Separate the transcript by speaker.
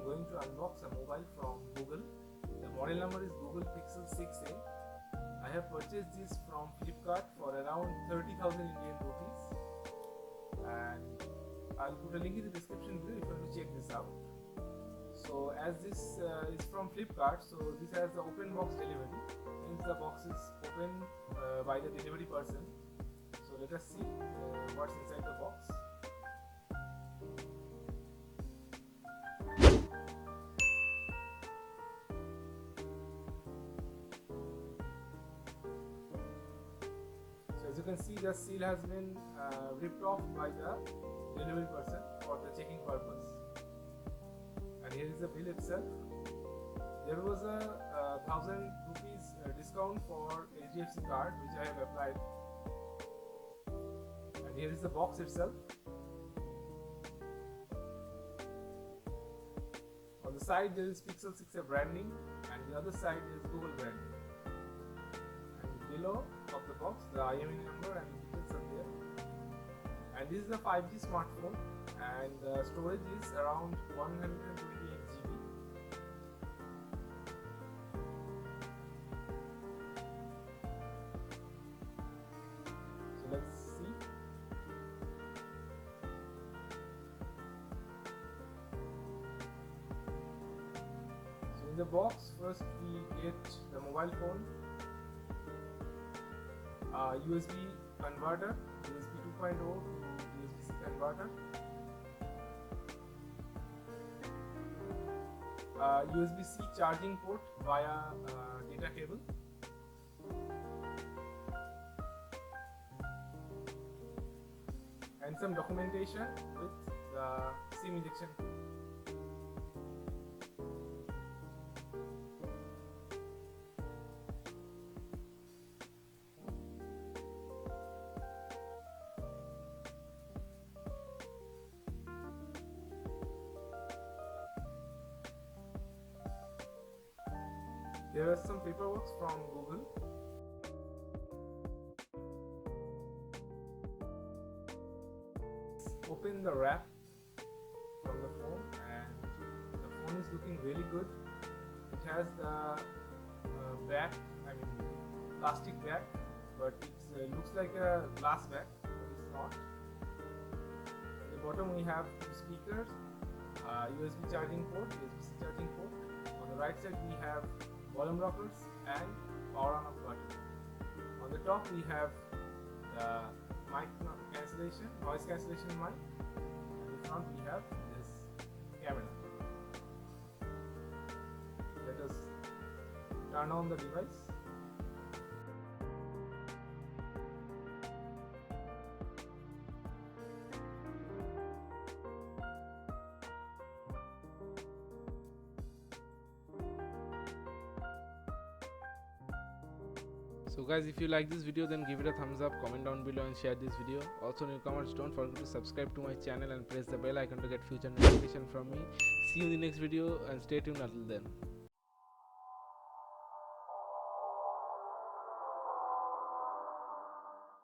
Speaker 1: I'm going to unbox a mobile from Google. The model number is Google Pixel 6a. I have purchased this from Flipkart for around 30,000 Indian rupees, and I'll put a link in the description below if you want to check this out. So as this is from Flipkart, so this has the open box delivery, means the box is open by the delivery person. So let us see what's inside the box. As you can see, the seal has been ripped off by the delivery person for the checking purpose. And here is the bill itself. There was a 1,000 rupees discount for HDFC card which I have applied. And here is the box itself. On the side there is Pixel 6a branding, and the other side is Google branding. Below of the box, the INR number and details are there. And this is a 5G smartphone, and the storage is around 128 GB. So let's see. So in the box, first we get the mobile phone, USB converter, USB 2.0 to USB-C converter, USB-C charging port via data cable, and some documentation with the SIM injection code. There are some paperwork from Google. Open the wrap from the phone, and the phone is looking really good. It has the back, plastic back, but it looks like a glass back, but it's not. At the bottom we have two speakers, USB charging port, USB-C charging port. On the right side we have volume rockers and power on off button. On the top we have the mic cancellation, noise cancellation mic, and in front we have this camera. Let us turn on the device. So guys, if you like this video, then give it a thumbs up, comment down below and share this video. Also, newcomers, don't forget to subscribe to my channel and press the bell icon to get future notification from me. See you in the next video and stay tuned until then.